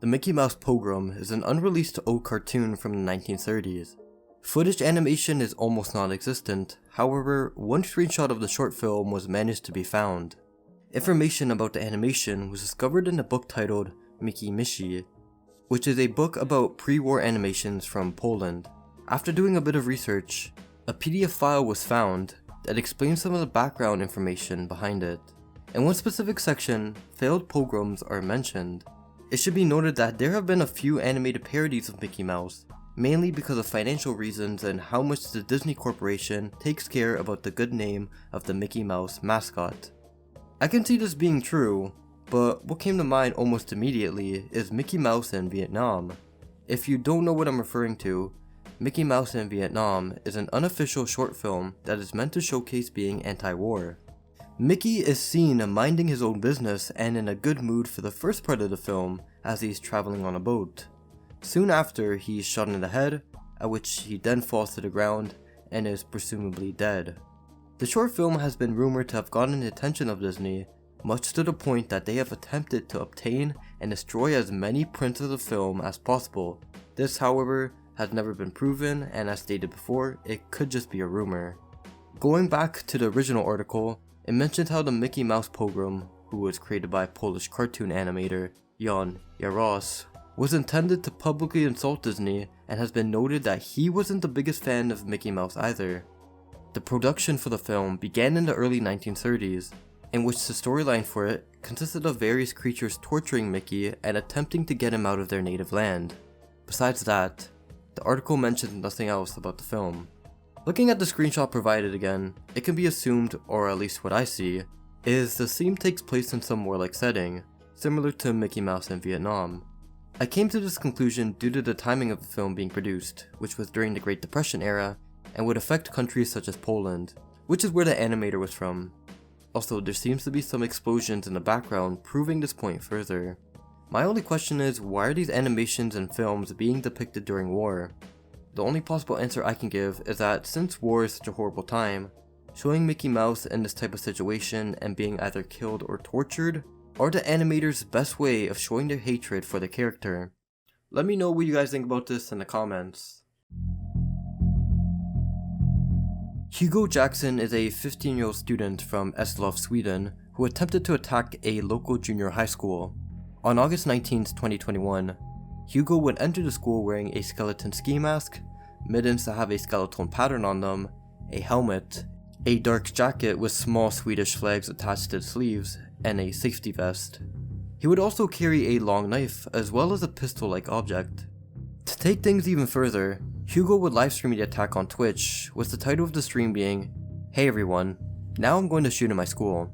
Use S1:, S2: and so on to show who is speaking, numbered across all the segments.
S1: Mickey Mouse Pogrom is an unreleased old cartoon from the 1930s. Footage animation is almost non-existent, however, one screenshot of the short film was managed to be found. Information about the animation was discovered in a book titled Mickey Mishi, which is a book about pre-war animations from Poland. After doing a bit of research, a PDF file was found that explains some of the background information behind it. In one specific section, failed pogroms are mentioned. It should be noted that there have been a few animated parodies of Mickey Mouse, mainly because of financial reasons and how much the Disney Corporation takes care about the good name of the Mickey Mouse mascot. I can see this being true, but what came to mind almost immediately is Mickey Mouse in Vietnam. If you don't know what I'm referring to, Mickey Mouse in Vietnam is an unofficial short film that is meant to showcase being anti-war. Mickey is seen minding his own business and in a good mood for the first part of the film as he's traveling on a boat. Soon after, he is shot in the head, at which he then falls to the ground and is presumably dead. The short film has been rumored to have gotten the attention of Disney, much to the point that they have attempted to obtain and destroy as many prints of the film as possible. This, however, has never been proven, and as stated before, it could just be a rumor. Going back to the original article, it mentioned how the Mickey Mouse Pogrom, who was created by Polish cartoon animator Jan Jaros, was intended to publicly insult Disney, and has been noted that he wasn't the biggest fan of Mickey Mouse either. The production for the film began in the early 1930s, in which the storyline for it consisted of various creatures torturing Mickey and attempting to get him out of their native land. Besides that, the article mentions nothing else about the film. Looking at the screenshot provided again, it can be assumed, or at least what I see, is the scene takes place in some warlike setting, similar to Mickey Mouse in Vietnam. I came to this conclusion due to the timing of the film being produced, which was during the Great Depression era, and would affect countries such as Poland, which is where the animator was from. Also, there seems to be some explosions in the background proving this point further. My only question is, why are these animations and films being depicted during war? The only possible answer I can give is that since war is such a horrible time, showing Mickey Mouse in this type of situation and being either killed or tortured are the animators' best way of showing their hatred for the character. Let me know what you guys think about this in the comments. Hugo Jackson is a 15-year-old student from Eslöv, Sweden, who attempted to attack a local junior high school. On August 19, 2021, Hugo would enter the school wearing a skeleton ski mask, mittens that have a skeleton pattern on them, a helmet, a dark jacket with small Swedish flags attached to the sleeves, and a safety vest. He would also carry a long knife as well as a pistol-like object. To take things even further, Hugo would livestream the attack on Twitch, with the title of the stream being, "Hey everyone, now I'm going to shoot in my school,"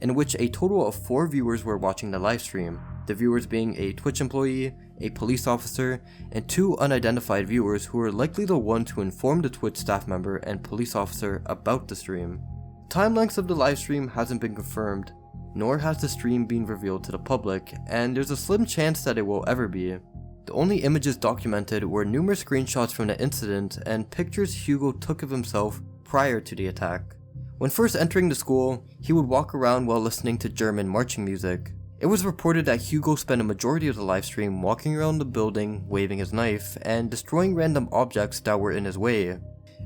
S1: in which a total of 4 viewers were watching the livestream, the viewers being a Twitch employee, a police officer, and 2 unidentified viewers who were likely the ones who informed the Twitch staff member and police officer about the stream. Time lengths of the livestream hasn't been confirmed, nor has the stream been revealed to the public, and there's a slim chance that it will ever be. The only images documented were numerous screenshots from the incident and pictures Hugo took of himself prior to the attack. When first entering the school, he would walk around while listening to German marching music. It was reported that Hugo spent a majority of the livestream walking around the building, waving his knife, and destroying random objects that were in his way.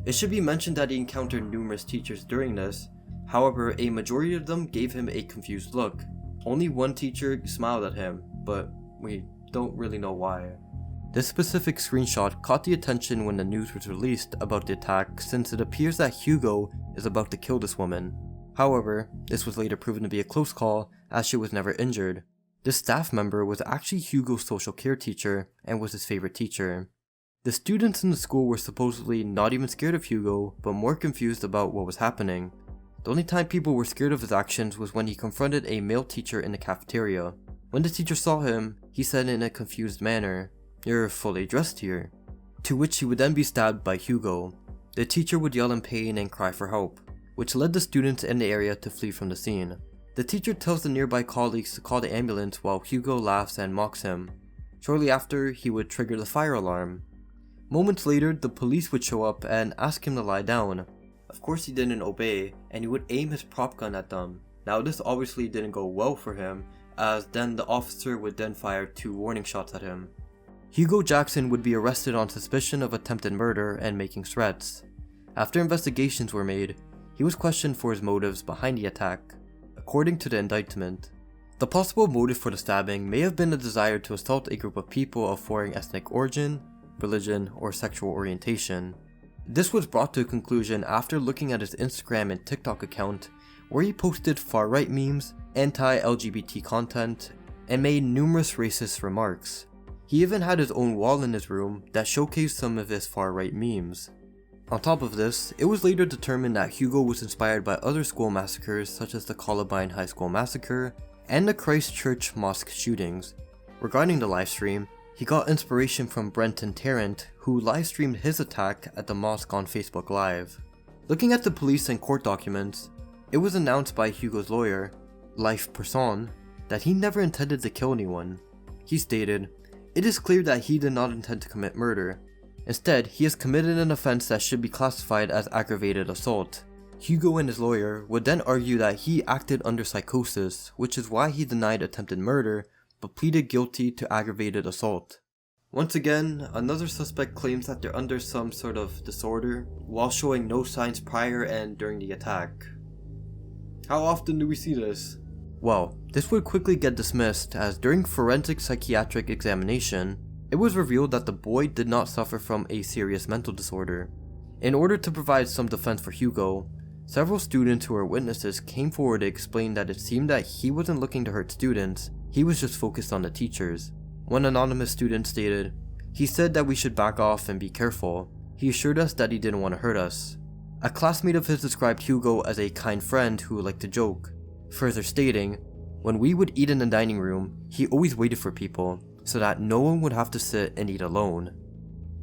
S1: It should be mentioned that he encountered numerous teachers during this, however, a majority of them gave him a confused look. Only one teacher smiled at him, but we don't really know why. This specific screenshot caught the attention when the news was released about the attack, since it appears that Hugo is about to kill this woman. However, this was later proven to be a close call, as she was never injured. This staff member was actually Hugo's social care teacher and was his favorite teacher. The students in the school were supposedly not even scared of Hugo, but more confused about what was happening. The only time people were scared of his actions was when he confronted a male teacher in the cafeteria. When the teacher saw him, he said in a confused manner, "You're fully dressed here," to which he would then be stabbed by Hugo. The teacher would yell in pain and cry for help, which led the students in the area to flee from the scene. The teacher tells the nearby colleagues to call the ambulance while Hugo laughs and mocks him. Shortly after, he would trigger the fire alarm. Moments later, the police would show up and ask him to lie down. Of course he didn't obey, and he would aim his prop gun at them. Now this obviously didn't go well for him, as then the officer would then fire 2 warning shots at him. Hugo Jackson would be arrested on suspicion of attempted murder and making threats. After investigations were made, he was questioned for his motives behind the attack. According to the indictment, the possible motive for the stabbing may have been a desire to assault a group of people of foreign ethnic origin, religion, or sexual orientation. This was brought to a conclusion after looking at his Instagram and TikTok account, where he posted far-right memes, anti-LGBT content, and made numerous racist remarks. He even had his own wall in his room that showcased some of his far-right memes. On top of this, it was later determined that Hugo was inspired by other school massacres such as the Columbine High School Massacre and the Christchurch mosque shootings. Regarding the livestream, he got inspiration from Brenton Tarrant, who livestreamed his attack at the mosque on Facebook Live. Looking at the police and court documents, it was announced by Hugo's lawyer, Life Person, that he never intended to kill anyone. He stated, "It is clear that he did not intend to commit murder. Instead, he has committed an offense that should be classified as aggravated assault." Hugo and his lawyer would then argue that he acted under psychosis, which is why he denied attempted murder, but pleaded guilty to aggravated assault. Once again, another suspect claims that they're under some sort of disorder, while showing no signs prior and during the attack. How often do we see this? Well, this would quickly get dismissed as during forensic psychiatric examination, it was revealed that the boy did not suffer from a serious mental disorder. In order to provide some defense for Hugo, several students who were witnesses came forward to explain that it seemed that he wasn't looking to hurt students, he was just focused on the teachers. One anonymous student stated, "He said that we should back off and be careful. He assured us that he didn't want to hurt us." A classmate of his described Hugo as a kind friend who liked to joke, further stating, "When we would eat in the dining room, he always waited for people, so that no one would have to sit and eat alone."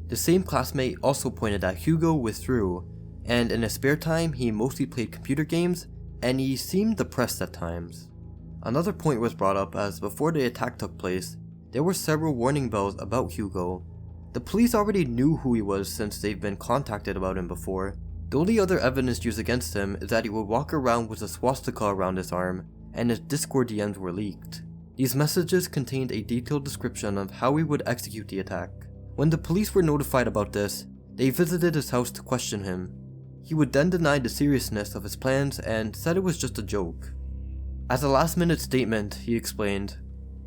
S1: The same classmate also pointed that Hugo withdrew, and in his spare time he mostly played computer games, and he seemed depressed at times. Another point was brought up as before the attack took place, there were several warning bells about Hugo. The police already knew who he was since they've been contacted about him before. The only other evidence used against him is that he would walk around with a swastika around his arm, and his Discord DMs were leaked. These messages contained a detailed description of how he would execute the attack. When the police were notified about this, they visited his house to question him. He would then deny the seriousness of his plans and said it was just a joke. As a last-minute statement, he explained,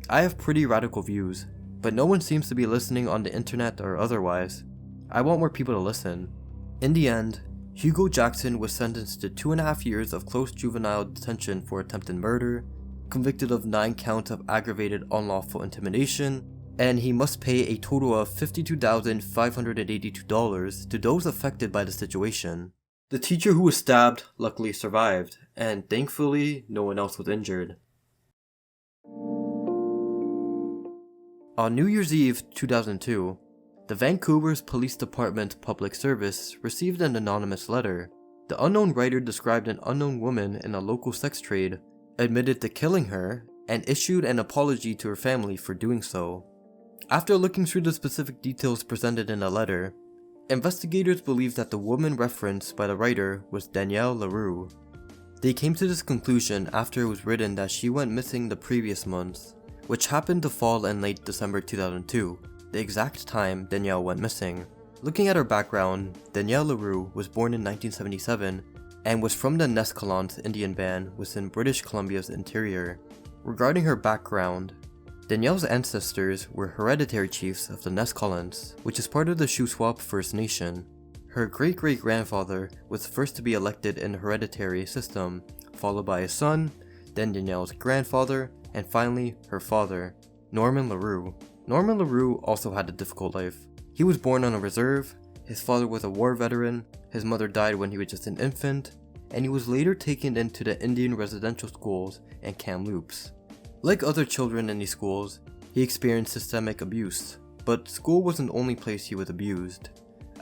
S1: "I have pretty radical views, but no one seems to be listening on the internet or otherwise. I want more people to listen." In the end, Hugo Jackson was sentenced to 2.5 years of close juvenile detention for attempted murder, convicted of 9 counts of aggravated unlawful intimidation, and he must pay a total of $52,582 to those affected by the situation. The teacher who was stabbed luckily survived, and thankfully no one else was injured. On New Year's Eve 2002, the Vancouver's Police Department Public Service received an anonymous letter. The unknown writer described an unknown woman in a local sex trade, admitted to killing her, and issued an apology to her family for doing so. After looking through the specific details presented in the letter, investigators believed that the woman referenced by the writer was Danielle LaRue. They came to this conclusion after it was written that she went missing the previous month, which happened to fall in late December 2002, the exact time Danielle went missing. Looking at her background, Danielle LaRue was born in 1977 and was from the Nescalance Indian Band within British Columbia's interior. Regarding her background, Danielle's ancestors were hereditary chiefs of the Nescalance, which is part of the Shuswap First Nation. Her great-great-grandfather was the first to be elected in the hereditary system, followed by his son, then Danielle's grandfather, and finally her father, Norman LaRue. Norman LaRue also had a difficult life. He was born on a reserve, his father was a war veteran, his mother died when he was just an infant, and he was later taken into the Indian residential schools in Kamloops. Like other children in these schools, he experienced systemic abuse, but school wasn't the only place he was abused.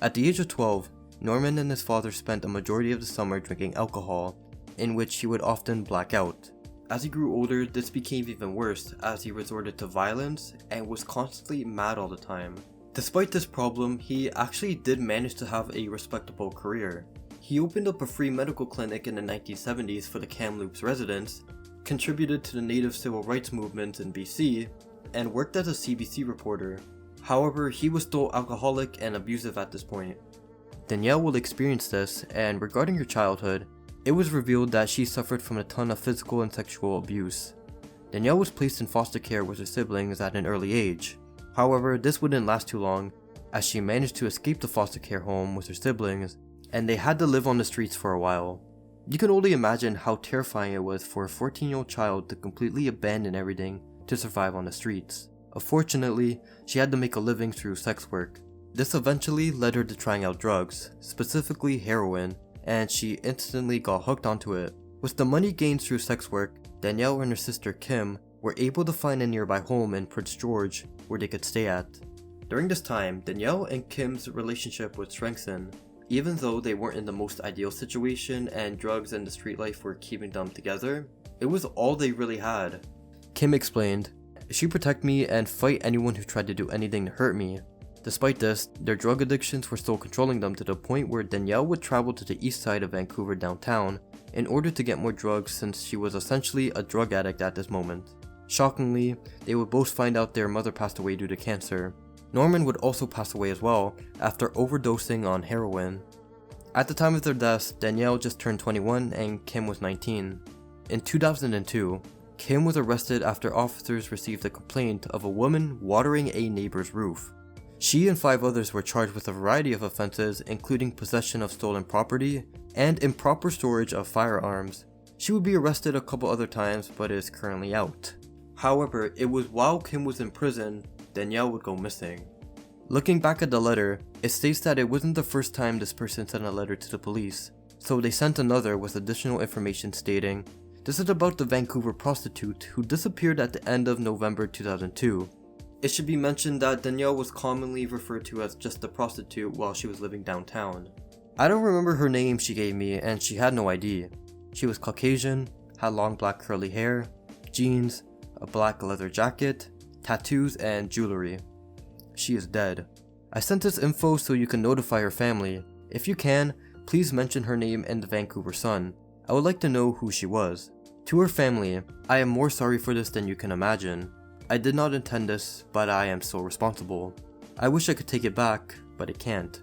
S1: At the age of 12, Norman and his father spent a majority of the summer drinking alcohol, in which he would often black out. As he grew older, this became even worse as he resorted to violence and was constantly mad all the time. Despite this problem, he actually did manage to have a respectable career. He opened up a free medical clinic in the 1970s for the Kamloops residents, contributed to the native civil rights movement in BC, and worked as a CBC reporter. However, he was still alcoholic and abusive at this point. Danielle will experience this, and regarding her childhood, it was revealed that she suffered from a ton of physical and sexual abuse. Danielle was placed in foster care with her siblings at an early age. However, this wouldn't last too long, as she managed to escape the foster care home with her siblings, and they had to live on the streets for a while. You can only imagine how terrifying it was for a 14-year-old child to completely abandon everything to survive on the streets. Unfortunately, she had to make a living through sex work. This eventually led her to trying out drugs, specifically heroin, and she instantly got hooked onto it. With the money gained through sex work, Danielle and her sister Kim were able to find a nearby home in Prince George where they could stay at. During this time, Danielle and Kim's relationship would strengthen. Even though they weren't in the most ideal situation and drugs and the street life were keeping them together, it was all they really had. Kim explained, "She protected me and fight anyone who tried to do anything to hurt me." Despite this, their drug addictions were still controlling them to the point where Danielle would travel to the east side of Vancouver downtown in order to get more drugs since she was essentially a drug addict at this moment. Shockingly, they would both find out their mother passed away due to cancer. Norman would also pass away as well after overdosing on heroin. At the time of their deaths, Danielle just turned 21 and Kim was 19. In 2002, Kim was arrested after officers received a complaint of a woman watering a neighbor's roof. She and 5 others were charged with a variety of offenses, including possession of stolen property and improper storage of firearms. She would be arrested a couple other times but is currently out. However, it was while Kim was in prison, Danielle would go missing. Looking back at the letter, it states that it wasn't the first time this person sent a letter to the police, so they sent another with additional information stating, "This is about the Vancouver prostitute who disappeared at the end of November 2002. It should be mentioned that Danielle was commonly referred to as just the prostitute while she was living downtown. I don't remember her name she gave me and she had no ID. She was Caucasian, had long black curly hair, jeans, a black leather jacket, tattoos, and jewelry. She is dead. I sent this info so you can notify her family. If you can, please mention her name in the Vancouver Sun. I would like to know who she was. To her family, I am more sorry for this than you can imagine. I did not intend this, but I am so responsible. I wish I could take it back, but it can't.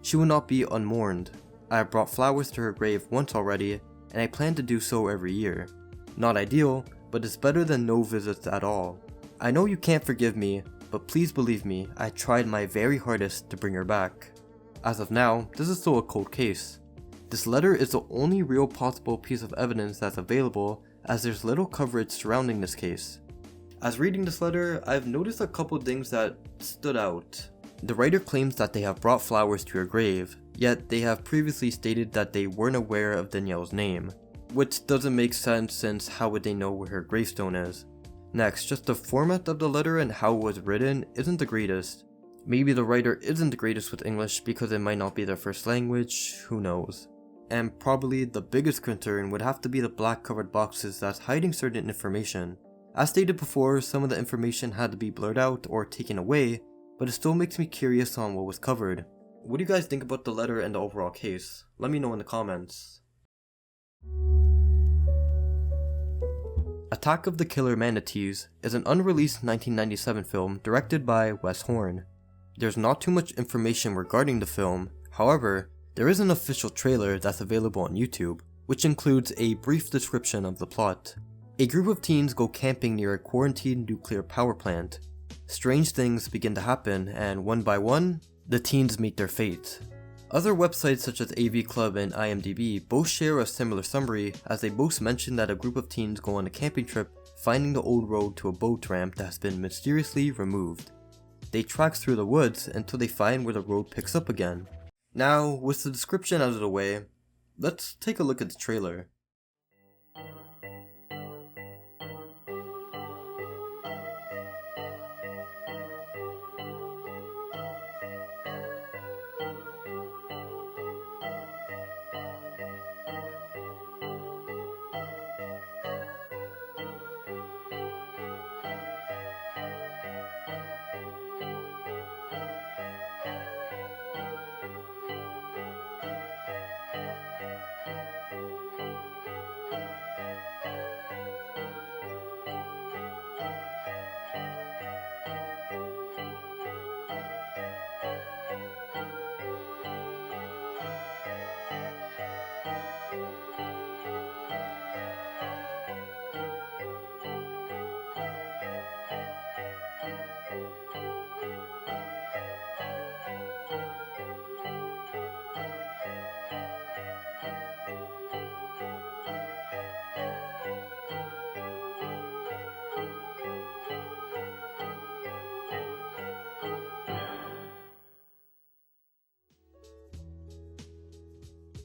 S1: She will not be unmourned. I have brought flowers to her grave once already, and I plan to do so every year. Not ideal, but it's better than no visits at all. I know you can't forgive me, but please believe me, I tried my very hardest to bring her back. As of now, this is still a cold case. This letter is the only real possible piece of evidence that's available, as there's little coverage surrounding this case. As reading this letter, I've noticed a couple things that stood out. The writer claims that they have brought flowers to her grave, yet they have previously stated that they weren't aware of Danielle's name, which doesn't make sense since how would they know where her gravestone is? Next, just the format of the letter and how it was written isn't the greatest. Maybe the writer isn't the greatest with English because it might not be their first language, who knows. And probably the biggest concern would have to be the black covered boxes that's hiding certain information. As stated before, some of the information had to be blurred out or taken away, but it still makes me curious on what was covered. What do you guys think about the letter and the overall case? Let me know in the comments. Attack of the Killer Manatees is an unreleased 1997 film directed by Wes Horn. There's not too much information regarding the film, however, there is an official trailer that's available on YouTube, which includes a brief description of the plot. A group of teens go camping near a quarantined nuclear power plant. Strange things begin to happen, and one by one, the teens meet their fate. Other websites such as AV Club and IMDb both share a similar summary, as they both mention that a group of teens go on a camping trip finding the old road to a boat ramp that has been mysteriously removed. They track through the woods until they find where the road picks up again. Now, with the description out of the way, let's take a look at the trailer.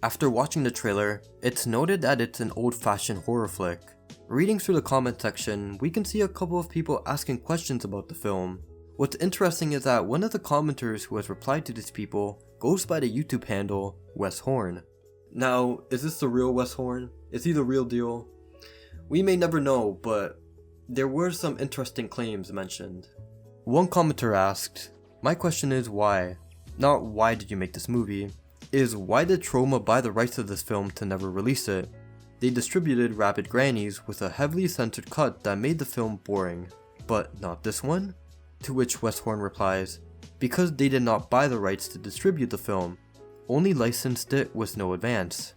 S1: After watching the trailer, it's noted that it's an old-fashioned horror flick. Reading through the comment section, we can see a couple of people asking questions about the film. What's interesting is that one of the commenters who has replied to these people goes by the YouTube handle Wes Horn. Now, is this the real Wes Horn? Is he the real deal? We may never know, but there were some interesting claims mentioned. One commenter asked, "My question is why? Not why did you make this movie? Is why did Troma buy the rights of this film to never release it? They distributed Rabid Grannies with a heavily censored cut that made the film boring, but not this one?" To which Wes Horn replies, "Because they did not buy the rights to distribute the film, only licensed it with no advance."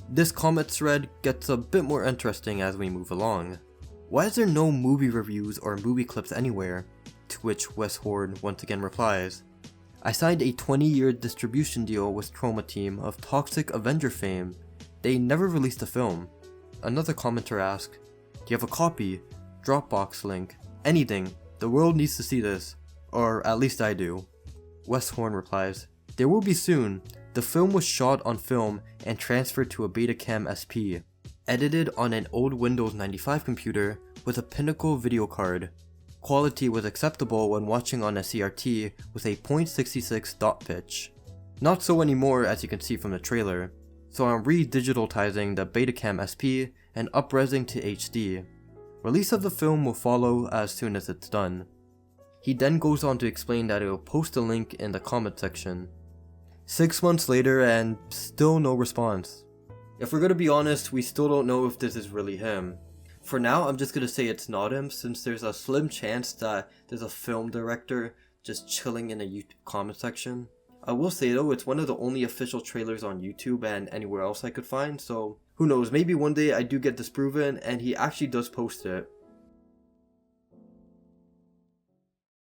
S1: This comment thread gets a bit more interesting as we move along. Why is there no movie reviews or movie clips anywhere? To which Wes Horn once again replies, "I signed a 20-year distribution deal with Troma Team of Toxic Avenger fame. They never released the film." Another commenter asked, "Do you have a copy? Dropbox link? Anything? The world needs to see this. Or at least I do." Wes Horn replies, "There will be soon. The film was shot on film and transferred to a Betacam SP. Edited on an old Windows 95 computer with a Pinnacle video card. Quality was acceptable when watching on a CRT with a .66 dot pitch. Not so anymore, as you can see from the trailer. So I'm re-digitalizing the Betacam SP and up-resing to HD. Release of the film will follow as soon as it's done." He then goes on to explain that he will post a link in the comment section. 6 months later and still no response. If we're gonna be honest, we still don't know if this is really him. For now, I'm just gonna say it's not him, since there's a slim chance that there's a film director just chilling in a YouTube comment section. I will say though, it's one of the only official trailers on YouTube and anywhere else I could find, so who knows, maybe one day I do get disproven and he actually does post it.